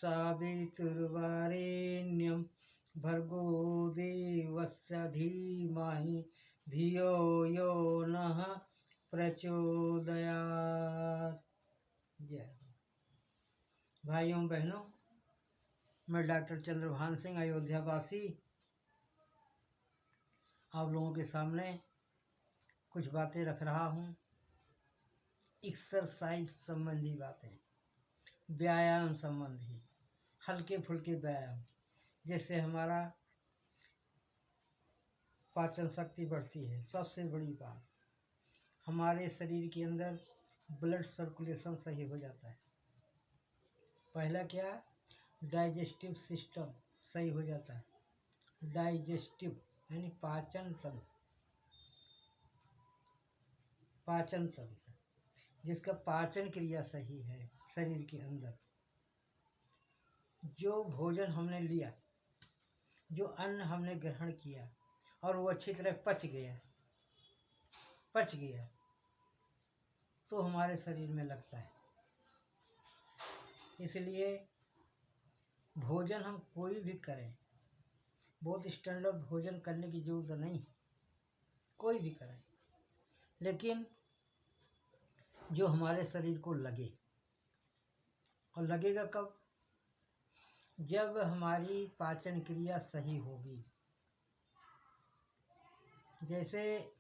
सावितुर्वरेण्यं भर्गो देवस्य धीमहि धियो यो नः प्रचोदयात्। जय भाइयों बहनों, मैं डॉक्टर चंद्रभान सिंह अयोध्या वासी आप लोगों के सामने कुछ बातें रख रहा हूँ। एक्सरसाइज संबंधी बातें, व्यायाम संबंधी, हल्के फुल्के व्यायाम, जिससे हमारा पाचन शक्ति बढ़ती है। सबसे बड़ी बात, हमारे शरीर के अंदर ब्लड सर्कुलेशन सही हो जाता है। पहला क्या, डाइजेस्टिव सिस्टम सही हो जाता है। डाइजेस्टिव यानी पाचन तंत्र, पाचन तंत्र जिसका पाचन क्रिया सही है। शरीर के अंदर जो भोजन हमने लिया, जो अन्न हमने ग्रहण किया और वो अच्छी तरह पच गया तो हमारे शरीर में लगता है। इसलिए भोजन हम कोई भी करें, बहुत स्टैंडर्ड भोजन करने की जरूरत नहीं, कोई भी करें, लेकिन जो हमारे शरीर को लगे। और लगेगा कब, जब हमारी पाचन क्रिया सही होगी। जैसे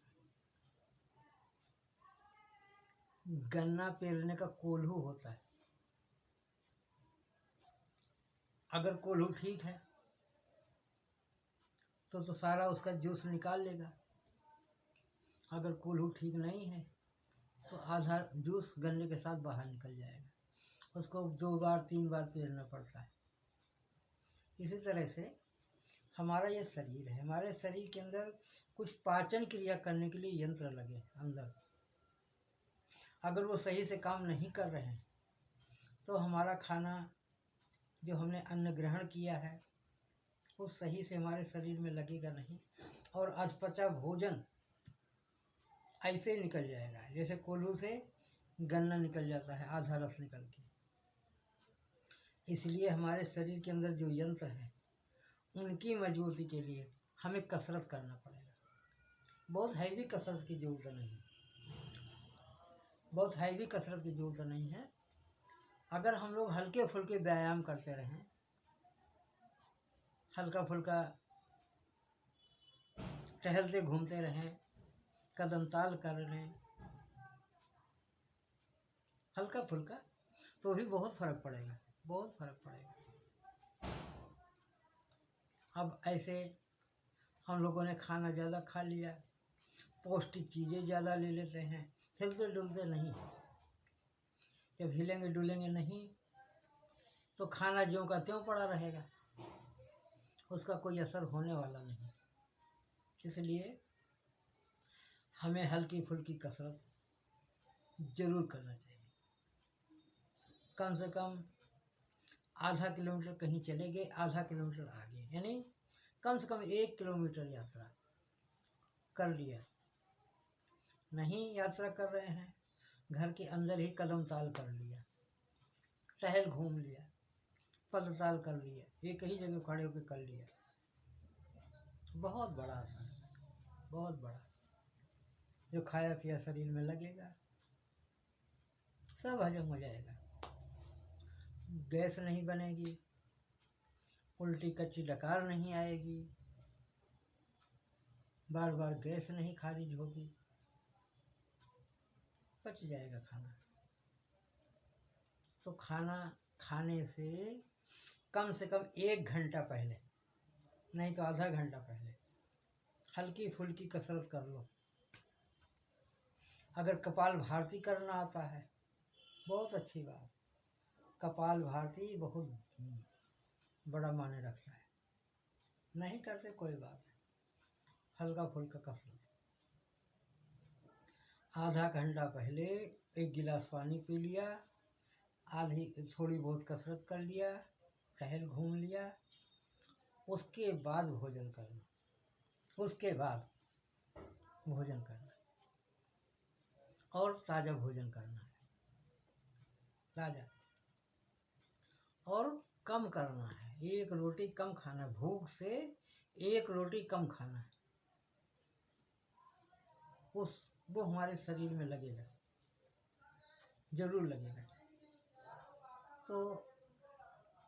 गन्ना पेरने का कोल्हू होता है, अगर कोल्हू ठीक है तो सारा उसका जूस निकाल लेगा। अगर कोल्हू ठीक नहीं है तो आधा जूस गन्ने के साथ बाहर निकल जाएगा। उसको 2 बार 3 बार पेरना पड़ता है। इसी तरह से हमारा ये शरीर है, हमारे शरीर के अंदर कुछ पाचन क्रिया करने के लिए यंत्र लगे अंदर। अगर वो सही से काम नहीं कर रहे हैं तो हमारा खाना, जो हमने अन्न ग्रहण किया है, वो सही से हमारे शरीर में लगेगा नहीं और अधपचा भोजन ऐसे निकल जाएगा जैसे कोल्हू से गन्ना निकल जाता है, आधा रस निकल के। इसलिए हमारे शरीर के अंदर जो यंत्र हैं, उनकी मजबूती के लिए हमें कसरत करना पड़ेगा। बहुत हैवी कसरत की जरूरत नहीं, बहुत हैवी कसरत की जरूरत नहीं है। अगर हम लोग हल्के फुल्के व्यायाम करते रहें, हल्का फुल्का टहलते घूमते रहें, कदम ताल कर लें हल्का फुल्का, तो भी बहुत फर्क पड़ेगा, बहुत फर्क पड़ेगा। अब ऐसे हम लोगों ने खाना ज़्यादा खा लिया, पौष्टिक चीज़ें ज़्यादा ले लेते हैं, हिलते डुलते नहीं। जब हिलेंगे डुलेंगे नहीं तो खाना ज्यों का त्यों पड़ा रहेगा, उसका कोई असर होने वाला नहीं। इसलिए हमें हल्की फुल्की कसरत जरूर करना चाहिए। कम से कम आधा किलोमीटर कहीं चले गए, आधा किलोमीटर आगे, यानी कम से कम 1 किलोमीटर यात्रा कर लिया। नहीं यात्रा कर रहे हैं, घर के अंदर ही कदम ताल कर लिया, टहल घूम लिया, पदताल कर लिया, एक ही जगह खड़े होकर कर लिया, बहुत बड़ा असर है, बहुत बड़ा। जो खाया पिया शरीर में लगेगा, सब हजम हो जाएगा, गैस नहीं बनेगी, उल्टी कच्ची डकार नहीं आएगी, बार बार गैस नहीं खारिज होगी, पच जाएगा खाना। तो खाना खाने से कम 1 घंटा पहले, नहीं तो आधा घंटा पहले हल्की फुल्की कसरत कर लो। अगर कपाल भारती करना आता है, बहुत अच्छी बात, कपाल भारती बहुत बड़ा मायने रखता है। नहीं करते कोई बात नहीं, हल्का फुल्का कसरत। आधा घंटा पहले 1 गिलास पानी पी लिया, आधी थोड़ी बहुत कसरत कर लिया, टहल घूम लिया, उसके बाद भोजन करना, उसके बाद भोजन करना, और ताज़ा भोजन करना है, ताज़ा। और कम करना है, 1 रोटी कम खाना है, भूख से 1 रोटी कम खाना है, वो हमारे शरीर में लगेगा, जरूर लगेगा। तो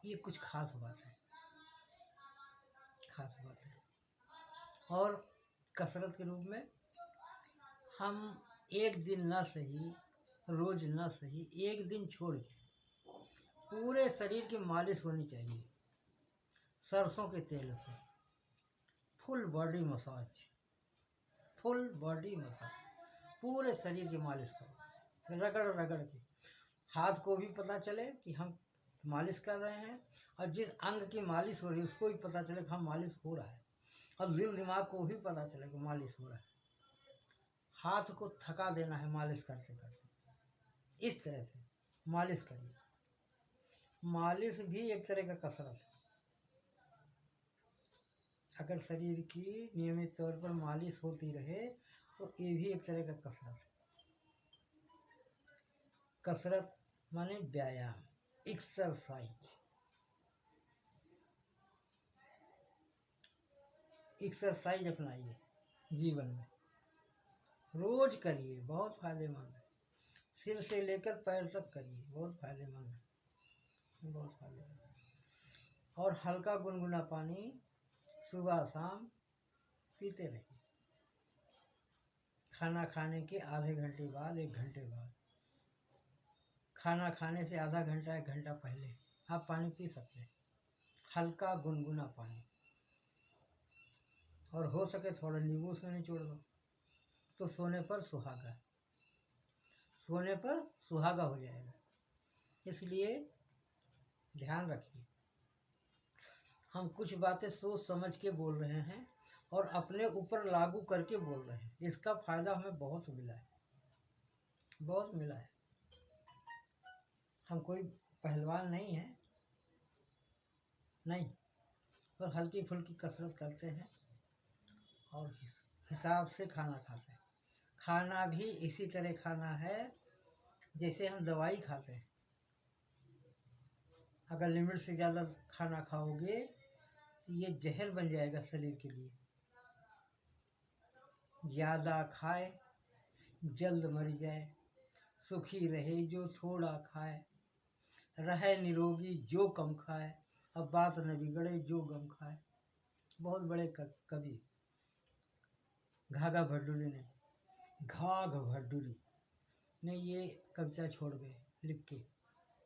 ये कुछ खास बात है, खास बात है। और कसरत के रूप में हम एक दिन ना सही, रोज ना सही, एक दिन छोड़ के पूरे शरीर की मालिश होनी चाहिए सरसों के तेल से, full body massage, full body massage, पूरे शरीर की मालिश करो, रगड़ रगड़ के। हाथ को भी पता चले कि हम मालिश कर रहे हैं, और जिस अंग की मालिश हो रही है उसको भी पता चले कि हम मालिश हो रहा है, और दिल दिमाग को भी पता चले कि मालिश हो रहा है। हाथ को थका देना है मालिश करते करते, इस तरह से मालिश करिए। मालिश भी एक तरह का कसरत है। अगर शरीर की नियमित तौर पर मालिश होती रहे तो ये भी एक तरह का कसरत है। कसरत माने व्यायाम, एक्सरसाइज। एक्सरसाइज अपनाइए जीवन में, रोज करिए, बहुत फायदेमंद है। सिर से लेकर पैर तक करिए, बहुत फायदेमंद है, बहुत फायदेमंद है। और हल्का गुनगुना पानी सुबह शाम पीते रहिए। खाना खाने के आधे घंटे बाद, 1 घंटे बाद, खाना खाने से आधा घंटा 1 घंटा पहले आप पानी पी सकते हैं, हल्का गुनगुना पानी। और हो सके थोड़ा नींबू उसमें निचोड़ दो, तो सोने पर सुहागा, सोने पर सुहागा हो जाएगा। इसलिए ध्यान रखिए, हम कुछ बातें सोच समझ के बोल रहे हैं और अपने ऊपर लागू करके बोल रहे हैं। इसका फायदा हमें बहुत मिला है, बहुत मिला है। हम कोई पहलवान नहीं है, नहीं, पर हल्की फुल्की कसरत करते हैं और हिसाब से खाना खाते हैं। खाना भी इसी तरह खाना है जैसे हम दवाई खाते हैं। अगर लिमिट से ज़्यादा खाना खाओगे ये जहर बन जाएगा शरीर के लिए। ज़्यादा खाए जल्द मर जाए, सुखी रहे जो थोड़ा खाए, रहे निरोगी जो कम खाए, अब बात न बिगड़े जो गम खाए। बहुत बड़े कवि घाघा भड्डूरी ने, घाघ भड्डूरी ने ये कविता छोड़ गए लिख के।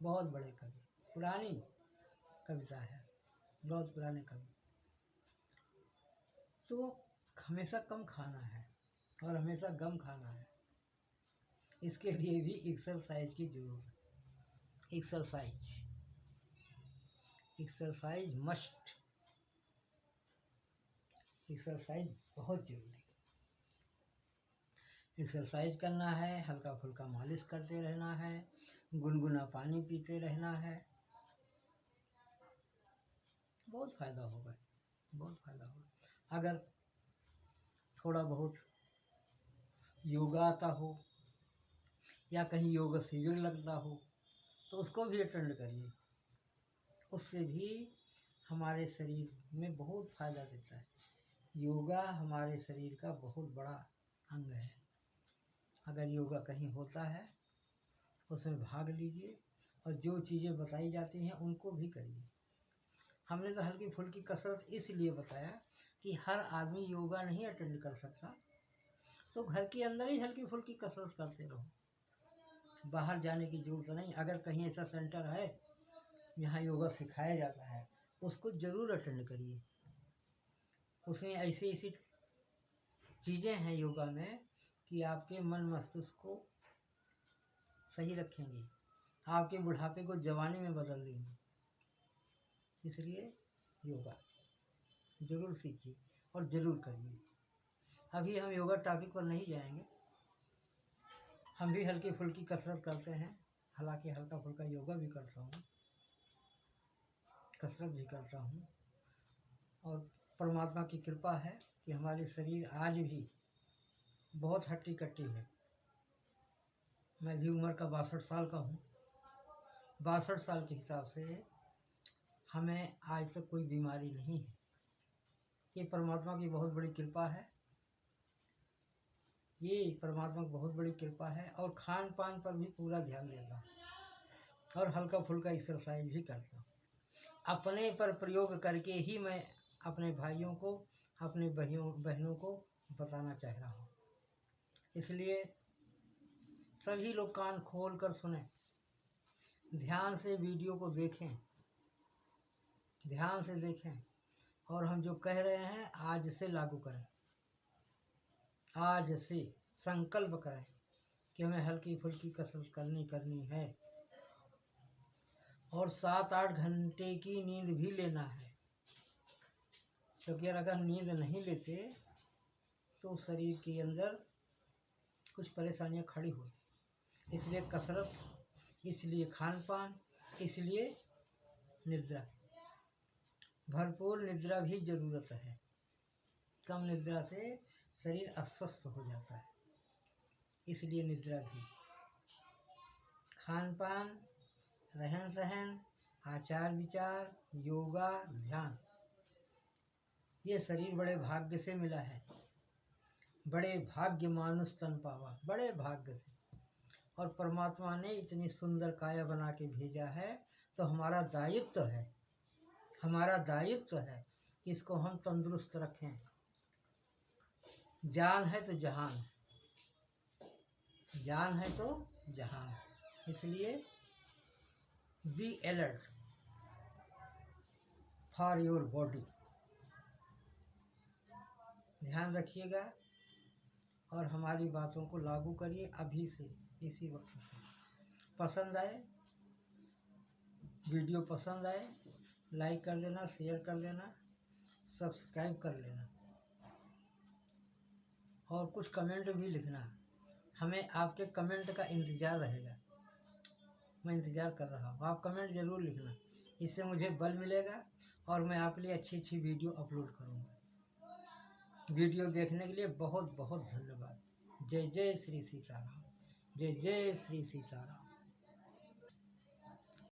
बहुत बड़े कवि, पुरानी कविता है, बहुत पुराने कवि। तो हमेशा कम खाना है और हमेशा गम खाना है। इसके लिए भी एक्सरसाइज की जरूरत है। एक्सरसाइज, एक्सरसाइज मस्ट, एक्सरसाइज बहुत जरूरी है। एक्सरसाइज करना है, हल्का फुल्का मालिश करते रहना है, गुनगुना पानी पीते रहना है, बहुत फायदा होगा, बहुत फायदा होगा। अगर थोड़ा बहुत योगा आता हो या कहीं योग शिविर लगता हो तो उसको भी अटेंड करिए, उससे भी हमारे शरीर में बहुत फायदा देता है। योगा हमारे शरीर का बहुत बड़ा अंग है। अगर योगा कहीं होता है उसमें भाग लीजिए और जो चीज़ें बताई जाती हैं उनको भी करिए। हमने तो हल्की फुल्की कसरत इसलिए बताया कि हर आदमी योगा नहीं अटेंड कर सकता, तो घर के अंदर ही हल्की फुल्की कसरत करते रहो, बाहर जाने की जरूरत नहीं। अगर कहीं ऐसा सेंटर है जहाँ योगा सिखाया जाता है उसको ज़रूर अटेंड करिए। उसमें ऐसी ऐसी चीज़ें हैं योगा में कि आपके मन मस्तिष्क को सही रखेंगी, आपके बुढ़ापे को जवानी में बदल देंगी। इसलिए योगा ज़रूर सीखिए और ज़रूर करिए। अभी हम योगा टॉपिक पर नहीं जाएंगे, हम भी हल्की फुल्की कसरत करते हैं। हालांकि हल्का फुल्का योगा भी करता हूँ, कसरत भी करता हूँ, और परमात्मा की कृपा है कि हमारे शरीर आज भी बहुत हट्टी कट्टी है। मैं भी उम्र का 62 साल का हूँ। 62 साल के हिसाब से हमें आज तक कोई बीमारी नहीं है। ये परमात्मा की बहुत बड़ी कृपा है, ये परमात्मा की बहुत बड़ी कृपा है। और खान पान पर भी पूरा ध्यान देता हूँ और हल्का फुल्का एक्सरसाइज भी करता हूँ। अपने पर प्रयोग करके ही मैं अपने भाइयों को, अपने बहनों को बताना चाह रहा हूँ। इसलिए सभी लोग कान खोल कर सुने, ध्यान से वीडियो को देखें, ध्यान से देखें और हम जो कह रहे हैं आज से लागू करें। आज से संकल्प करें कि हमें हल्की फुल्की कसरत करनी है और 7-8 घंटे की नींद भी लेना है, क्योंकि अगर नींद नहीं लेते तो शरीर के अंदर कुछ परेशानियां खड़ी होती। इसलिए कसरत, इसलिए खान पान, इसलिए निद्रा, भरपूर निद्रा भी ज़रूरत है। कम निद्रा से शरीर अस्वस्थ हो जाता है, इसलिए निद्रा भी। खान पान, रहन सहन, आचार विचार, योगा, ध्यान, ये शरीर बड़े भाग्य से मिला है। बड़े भाग्य मानुष तन पावा, बड़े भाग्य से। और परमात्मा ने इतनी सुंदर काया बना के भेजा है, तो हमारा दायित्व है, हमारा दायित्व है कि इसको हम तंदुरुस्त रखें। जान है तो जहान, जान है तो जहान। इसलिए be alert for your body. ध्यान रखिएगा और हमारी बातों को लागू करिए अभी से, इसी वक्त से। पसंद आए, वीडियो पसंद आए, लाइक कर देना, शेयर कर देना, सब्सक्राइब कर लेना और कुछ कमेंट भी लिखना। हमें आपके कमेंट का इंतज़ार रहेगा, मैं इंतज़ार कर रहा हूँ। आप कमेंट ज़रूर लिखना, इससे मुझे बल मिलेगा और मैं आपके लिए अच्छी अच्छी वीडियो अपलोड करूँगा। वीडियो देखने के लिए बहुत बहुत धन्यवाद। जय जय श्री सीताराम, जय जय श्री सीताराम।